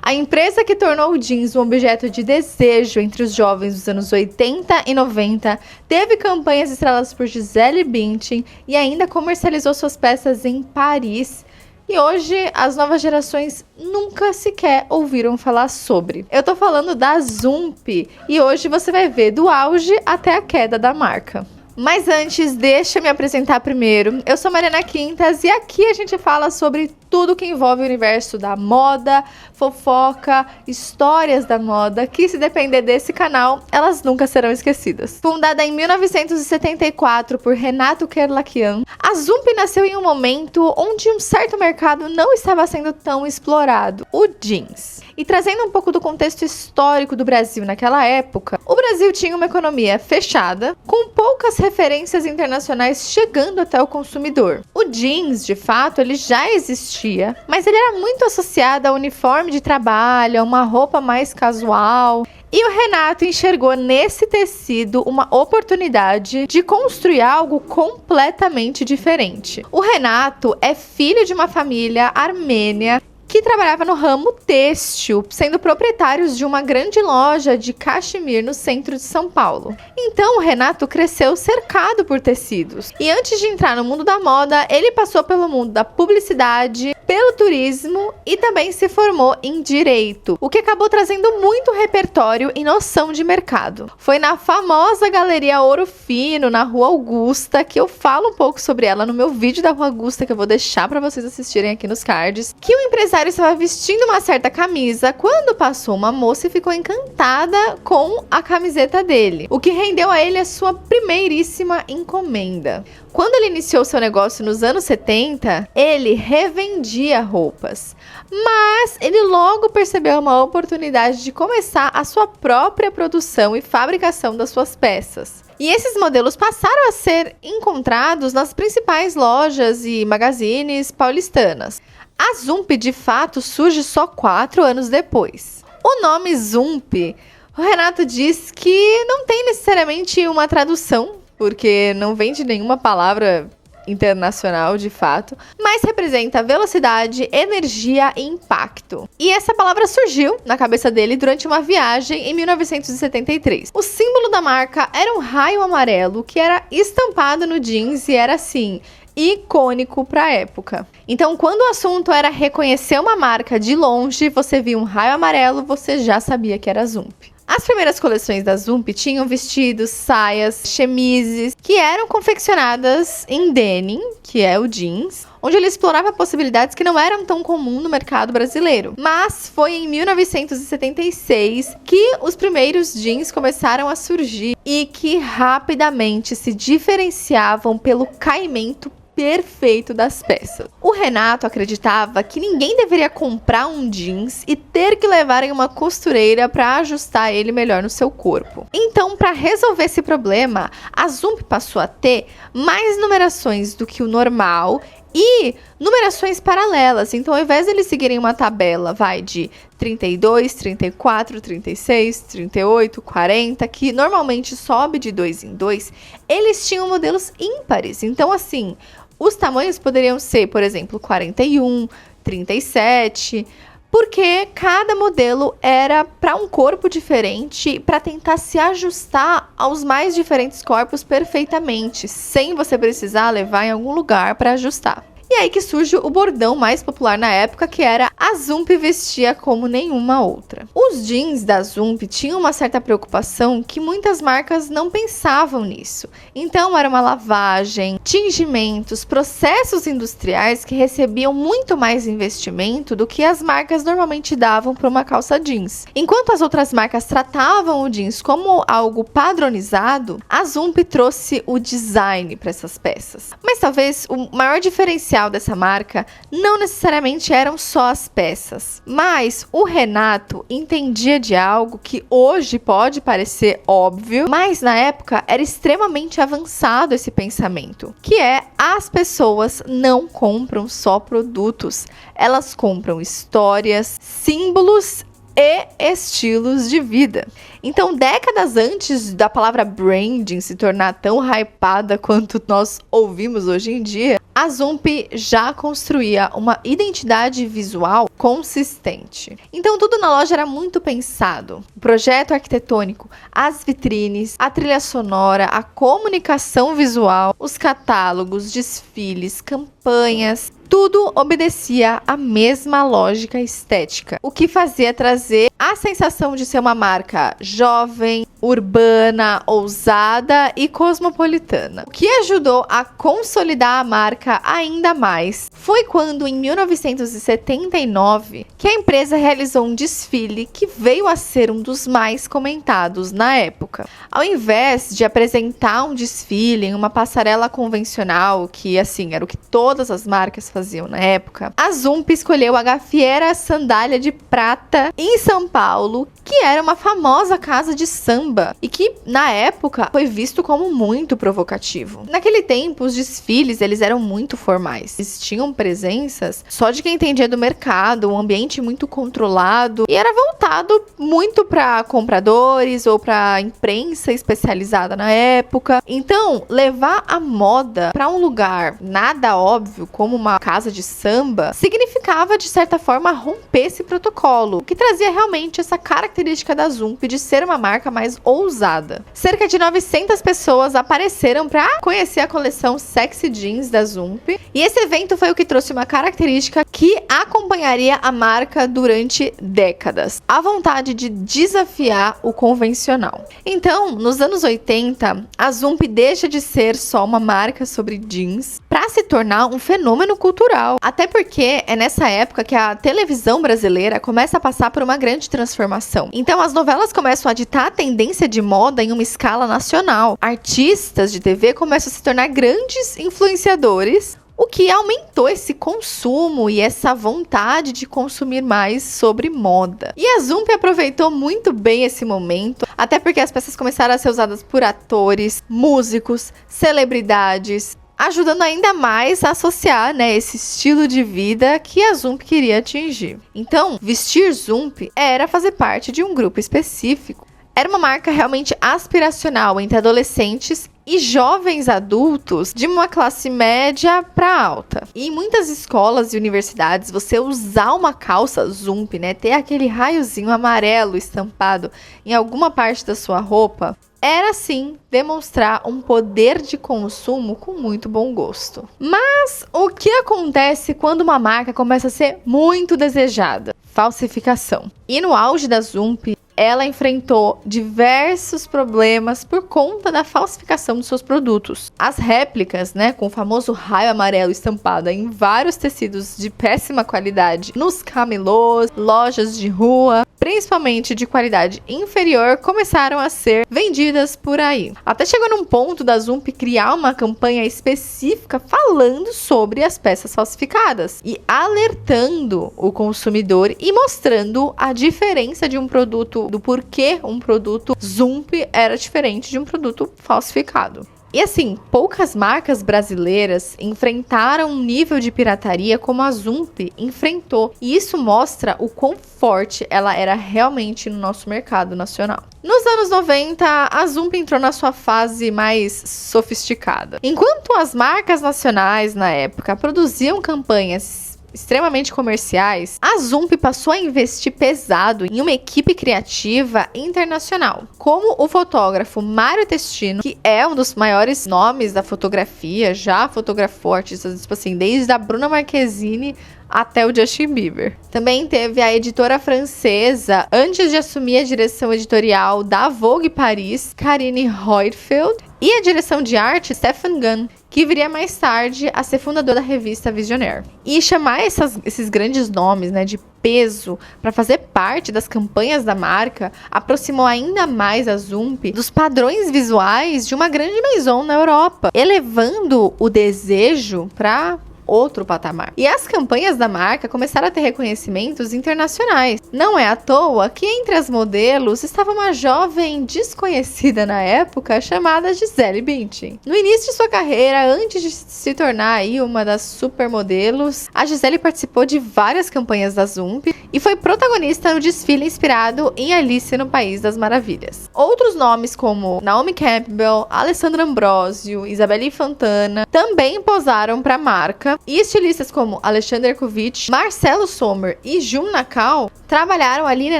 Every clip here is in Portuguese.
A empresa que tornou o jeans um objeto de desejo entre os jovens dos anos 80 e 90 teve campanhas estreladas por Gisele Bündchen e ainda comercializou suas peças em Paris. E hoje as novas gerações nunca sequer ouviram falar sobre. Eu tô falando da Zump e hoje você vai ver do auge até a queda da marca. Mas antes, deixa eu me apresentar primeiro. Eu sou Mariana Quintas e aqui a gente fala sobre tudo que envolve o universo da moda, fofoca, histórias da moda, que se depender desse canal, elas nunca serão esquecidas. Fundada em 1974 por Renato Kerlakian, a Zump nasceu em um momento onde um certo mercado não estava sendo tão explorado, o jeans. E trazendo um pouco do contexto histórico do Brasil naquela época, o Brasil tinha uma economia fechada, com poucas referências internacionais chegando até o consumidor. O jeans, de fato, ele já existia, mas ele era muito associado a uniforme de trabalho, a uma roupa mais casual. E o Renato enxergou nesse tecido uma oportunidade de construir algo completamente diferente. O Renato é filho de uma família armênia que trabalhava no ramo têxtil, sendo proprietários de uma grande loja de cachemir no centro de São Paulo. Então, o Renato cresceu cercado por tecidos. E antes de entrar no mundo da moda, ele passou pelo mundo da publicidade, pelo turismo e também se formou em direito, o que acabou trazendo muito repertório e noção de mercado. Foi na famosa Galeria Ouro Fino, na Rua Augusta, que eu falo um pouco sobre ela no meu vídeo da Rua Augusta, que eu vou deixar para vocês assistirem aqui nos cards, que o empresário estava vestindo uma certa camisa quando passou uma moça e ficou encantada com a camiseta dele, o que rendeu a ele a sua primeiríssima encomenda. Quando ele iniciou seu negócio nos anos 70, ele revendia roupas, mas ele logo percebeu uma oportunidade de começar a sua própria produção e fabricação das suas peças. E esses modelos passaram a ser encontrados nas principais lojas e magazines paulistanas. A Zump, de fato, surge só 4 anos depois. O nome Zump, o Renato diz que não tem necessariamente uma tradução, porque não vem de nenhuma palavra internacional, de fato, mas representa velocidade, energia e impacto. E essa palavra surgiu na cabeça dele durante uma viagem em 1973. O símbolo da marca era um raio amarelo que era estampado no jeans e era assim, icônico para a época. Então, quando o assunto era reconhecer uma marca de longe, você via um raio amarelo, você já sabia que era Zump. As primeiras coleções da Zump tinham vestidos, saias, chemises, que eram confeccionadas em denim, que é o jeans, onde ele explorava possibilidades que não eram tão comuns no mercado brasileiro. Mas foi em 1976 que os primeiros jeans começaram a surgir e que rapidamente se diferenciavam pelo caimento perfeito das peças. O Renato acreditava que ninguém deveria comprar um jeans e ter que levar em uma costureira para ajustar ele melhor no seu corpo. Então, para resolver esse problema, a Zump passou a ter mais numerações do que o normal e numerações paralelas. Então, ao invés de eles seguirem uma tabela, de 32, 34, 36, 38, 40, que normalmente sobe de 2 em 2, eles tinham modelos ímpares. Então, assim, os tamanhos poderiam ser, por exemplo, 41, 37, porque cada modelo era para um corpo diferente, para tentar se ajustar aos mais diferentes corpos perfeitamente, sem você precisar levar em algum lugar para ajustar. E aí que surge o bordão mais popular na época, que era a Zump vestia como nenhuma outra. Os jeans da Zump tinham uma certa preocupação que muitas marcas não pensavam nisso. Então era uma lavagem, tingimentos, processos industriais que recebiam muito mais investimento do que as marcas normalmente davam para uma calça jeans. Enquanto as outras marcas tratavam o jeans como algo padronizado, a Zump trouxe o design para essas peças. Mas talvez o maior diferencial dessa marca não necessariamente eram só as peças, mas o Renato entendia de algo que hoje pode parecer óbvio, mas na época era extremamente avançado esse pensamento, que é: as pessoas não compram só produtos, elas compram histórias, símbolos e estilos de vida. Então, décadas antes da palavra branding se tornar tão hypada quanto nós ouvimos hoje em dia, a Zump já construía uma identidade visual consistente. Então, tudo na loja era muito pensado. O projeto arquitetônico, as vitrines, a trilha sonora, a comunicação visual, os catálogos, desfiles, campanhas, tudo obedecia à mesma lógica estética, o que fazia trazer a sensação de ser uma marca jovem, urbana, ousada e cosmopolitana. O que ajudou a consolidar a marca ainda mais foi quando, em 1979, que a empresa realizou um desfile que veio a ser um dos mais comentados na época. Ao invés de apresentar um desfile em uma passarela convencional, que assim era o que todas as marcas faziam na época, a Zump escolheu a Gafieira Sandália de Prata em São Paulo, que era uma famosa casa de samba e que na época foi visto como muito provocativo. Naquele tempo, os desfiles eles eram muito formais. Eles tinham presenças só de quem entendia do mercado, um ambiente muito controlado e era voltado muito para compradores ou para imprensa especializada na época. Então, levar a moda para um lugar nada óbvio como uma casa de samba significava de certa forma romper esse protocolo, o que trazia realmente essa característica da Zump de ser uma marca mais ousada. Cerca de 900 pessoas apareceram para conhecer a coleção Sexy Jeans da Zump, e esse evento foi o que trouxe uma característica que acompanharia a marca durante décadas: a vontade de desafiar o convencional. Então, nos anos 80, a Zump deixa de ser só uma marca sobre jeans para se tornar um fenômeno cultural. Até porque é nessa época que a televisão brasileira começa a passar por uma grande transformação. Então, as novelas começam a ditar a tendência de moda em uma escala nacional. Artistas de TV começam a se tornar grandes influenciadores, o que aumentou esse consumo e essa vontade de consumir mais sobre moda. E a Zump aproveitou muito bem esse momento, até porque as peças começaram a ser usadas por atores, músicos, celebridades, ajudando ainda mais a associar, esse estilo de vida que a Zump queria atingir. Então, vestir Zump era fazer parte de um grupo específico. Era uma marca realmente aspiracional entre adolescentes e jovens adultos de uma classe média para alta. E em muitas escolas e universidades, você usar uma calça Zump, ter aquele raiozinho amarelo estampado em alguma parte da sua roupa, era sim demonstrar um poder de consumo com muito bom gosto. Mas o que acontece quando uma marca começa a ser muito desejada? Falsificação. E no auge da Zump, ela enfrentou diversos problemas por conta da falsificação dos seus produtos. As réplicas, com o famoso raio amarelo estampado em vários tecidos de péssima qualidade nos camelôs, lojas de rua, principalmente de qualidade inferior, começaram a ser vendidas por aí. Até chegou num ponto da Zump criar uma campanha específica falando sobre as peças falsificadas e alertando o consumidor e mostrando a diferença de um produto, do porquê um produto Zump era diferente de um produto falsificado. E assim, poucas marcas brasileiras enfrentaram um nível de pirataria como a Zump enfrentou. E isso mostra o quão forte ela era realmente no nosso mercado nacional. Nos anos 90, a Zump entrou na sua fase mais sofisticada. Enquanto as marcas nacionais na época produziam campanhas extremamente comerciais, a Zump passou a investir pesado em uma equipe criativa internacional, como o fotógrafo Mário Testino, que é um dos maiores nomes da fotografia, já fotografou artistas, desde a Bruna Marquezine até o Justin Bieber. Também teve a editora francesa, antes de assumir a direção editorial da Vogue Paris, Karine Reutefeldt, e a direção de arte, Stefan Gunn, que viria mais tarde a ser fundador da revista Visionaire. E chamar esses grandes nomes, de peso para fazer parte das campanhas da marca aproximou ainda mais a Zump dos padrões visuais de uma grande maison na Europa, elevando o desejo para outro patamar. E as campanhas da marca começaram a ter reconhecimentos internacionais. Não é à toa que entre as modelos estava uma jovem desconhecida na época chamada Gisele Bündchen. No início de sua carreira, antes de se tornar aí uma das supermodelos, a Gisele participou de várias campanhas da Zump e foi protagonista no desfile inspirado em Alice no País das Maravilhas. Outros nomes como Naomi Campbell, Alessandra Ambrosio, Isabelle Fontana também posaram para a marca, e estilistas como Alexander Kovic, Marcelo Sommer e Jun Nakao trabalharam ali, né,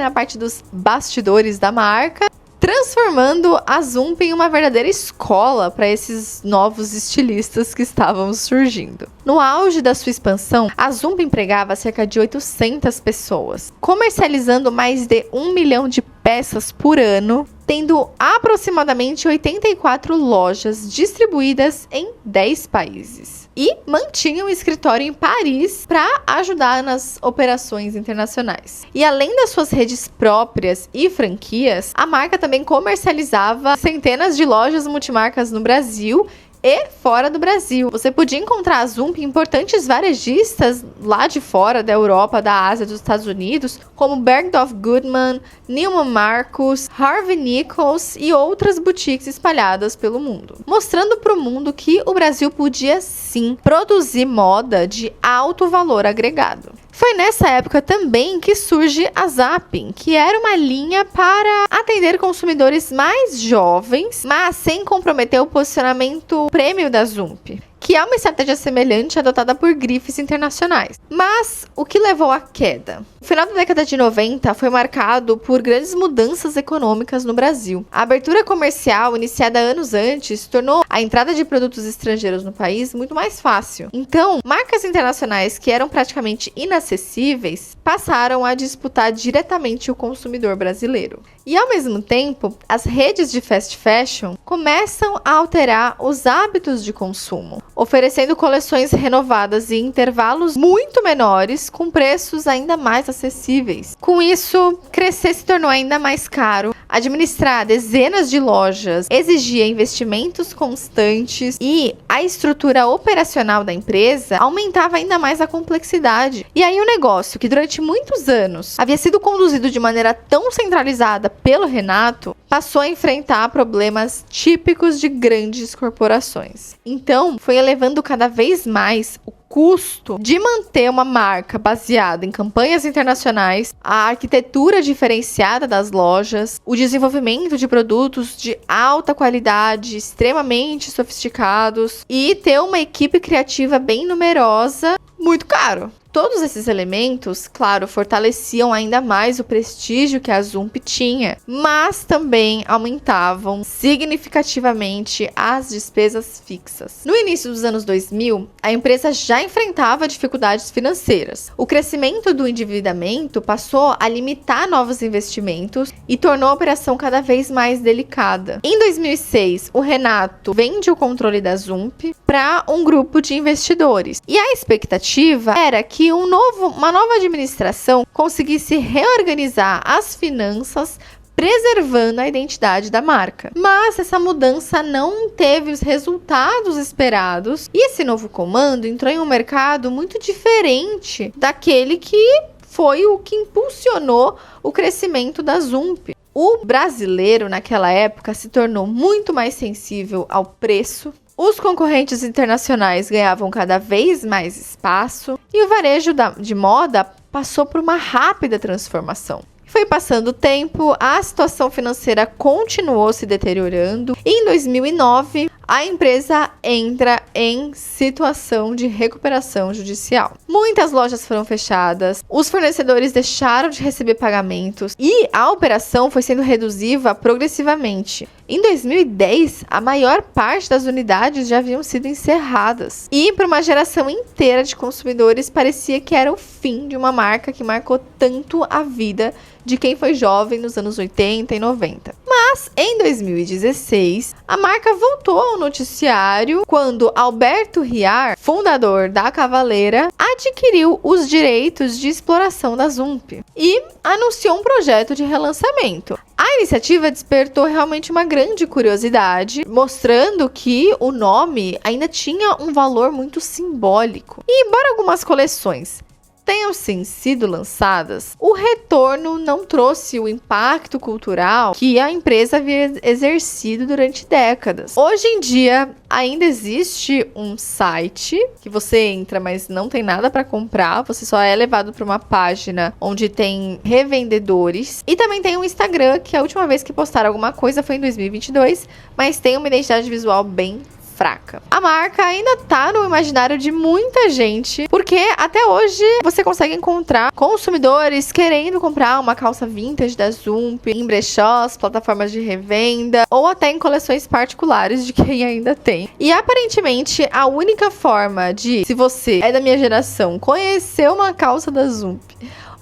na parte dos bastidores da marca, transformando a Zump em uma verdadeira escola para esses novos estilistas que estavam surgindo. No auge da sua expansão, a Zump empregava cerca de 800 pessoas, comercializando mais de 1 milhão de peças por ano, tendo aproximadamente 84 lojas distribuídas em 10 países. E mantinha um escritório em Paris para ajudar nas operações internacionais. E além das suas redes próprias e franquias, a marca também comercializava centenas de lojas multimarcas no Brasil e fora do Brasil. Você podia encontrar a Zump em importantes varejistas lá de fora da Europa, da Ásia, dos Estados Unidos, como Bergdorf Goodman, Neiman Marcus, Harvey Nichols e outras boutiques espalhadas pelo mundo, mostrando para o mundo que o Brasil podia sim produzir moda de alto valor agregado. Foi nessa época também que surge a Zapping, que era uma linha para atender consumidores mais jovens, mas sem comprometer o posicionamento premium da Zump, que é uma estratégia semelhante adotada por grifes internacionais. Mas o que levou à queda? O final da década de 90 foi marcado por grandes mudanças econômicas no Brasil. A abertura comercial, iniciada anos antes, tornou a entrada de produtos estrangeiros no país muito mais fácil. Então, marcas internacionais que eram praticamente inacessíveis passaram a disputar diretamente o consumidor brasileiro. E ao mesmo tempo, as redes de fast fashion começam a alterar os hábitos de consumo, oferecendo coleções renovadas em intervalos muito menores, com preços ainda mais acessíveis. Com isso, crescer se tornou ainda mais caro. Administrar dezenas de lojas exigia investimentos constantes e a estrutura operacional da empresa aumentava ainda mais a complexidade. E aí o negócio, que durante muitos anos havia sido conduzido de maneira tão centralizada pelo Renato, passou a enfrentar problemas típicos de grandes corporações. Então, foi elevando cada vez mais o custo de manter uma marca baseada em campanhas internacionais, a arquitetura diferenciada das lojas, o desenvolvimento de produtos de alta qualidade, extremamente sofisticados, e ter uma equipe criativa bem numerosa, muito caro. Todos esses elementos, claro, fortaleciam ainda mais o prestígio que a Zump tinha, mas também aumentavam significativamente as despesas fixas. No início dos anos 2000, a empresa já enfrentava dificuldades financeiras. O crescimento do endividamento passou a limitar novos investimentos e tornou a operação cada vez mais delicada. Em 2006, o Renato vende o controle da Zump para um grupo de investidores. E a expectativa era que uma nova administração conseguisse reorganizar as finanças, preservando a identidade da marca. Mas essa mudança não teve os resultados esperados e esse novo comando entrou em um mercado muito diferente daquele que foi o que impulsionou o crescimento da Zump. O brasileiro, naquela época, se tornou muito mais sensível ao preço. Os concorrentes internacionais ganhavam cada vez mais espaço e o varejo de moda passou por uma rápida transformação. Foi passando o tempo, a situação financeira continuou se deteriorando e em 2009 a empresa entra em situação de recuperação judicial. Muitas lojas foram fechadas, os fornecedores deixaram de receber pagamentos e a operação foi sendo reduzida progressivamente. Em 2010, a maior parte das unidades já haviam sido encerradas. E para uma geração inteira de consumidores, parecia que era o fim de uma marca que marcou tanto a vida de quem foi jovem nos anos 80 e 90. Mas, em 2016, a marca voltou ao noticiário quando Alberto Riar, fundador da Cavaleira, adquiriu os direitos de exploração da Zump e anunciou um projeto de relançamento. A iniciativa despertou realmente uma grande curiosidade, mostrando que o nome ainda tinha um valor muito simbólico. E embora algumas coleções tenham sim sido lançadas, o retorno não trouxe o impacto cultural que a empresa havia exercido durante décadas. Hoje em dia, ainda existe um site que você entra, mas não tem nada para comprar, você só é levado para uma página onde tem revendedores. E também tem um Instagram, que a última vez que postaram alguma coisa foi em 2022, mas tem uma identidade visual bem fraca. A marca ainda tá no imaginário de muita gente, porque até hoje você consegue encontrar consumidores querendo comprar uma calça vintage da Zump em brechós, plataformas de revenda ou até em coleções particulares de quem ainda tem. E aparentemente a única forma de, se você é da minha geração, conhecer uma calça da Zump,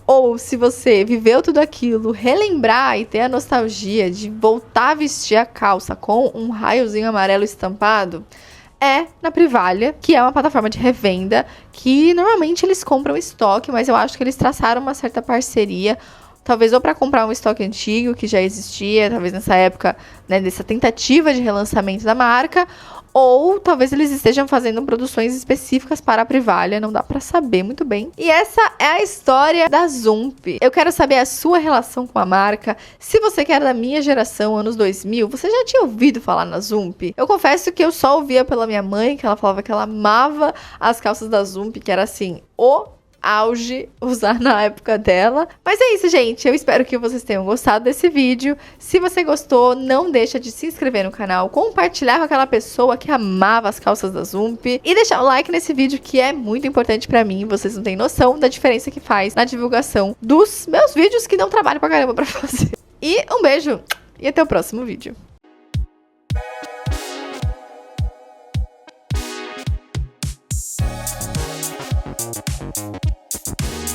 ou se você viveu tudo aquilo, relembrar e ter a nostalgia de voltar a vestir a calça com um raiozinho amarelo estampado, é na Privalha, que é uma plataforma de revenda que normalmente eles compram estoque, mas eu acho que eles traçaram uma certa parceria, talvez ou para comprar um estoque antigo que já existia, talvez nessa época, né, dessa tentativa de relançamento da marca, ou talvez eles estejam fazendo produções específicas para a Privalha, não dá pra saber muito bem. E essa é a história da Zump. Eu quero saber a sua relação com a marca. Se você que era da minha geração, anos 2000, você já tinha ouvido falar na Zump? Eu confesso que eu só ouvia pela minha mãe, que ela falava que ela amava as calças da Zump, que era assim, o auge usar na época dela. Mas é isso, gente. Eu espero que vocês tenham gostado desse vídeo. Se você gostou, não deixa de se inscrever no canal, compartilhar com aquela pessoa que amava as calças da Zump e deixar o like nesse vídeo, que é muito importante pra mim. Vocês não têm noção da diferença que faz na divulgação dos meus vídeos, que não trabalho pra caramba pra fazer. E um beijo e até o próximo vídeo.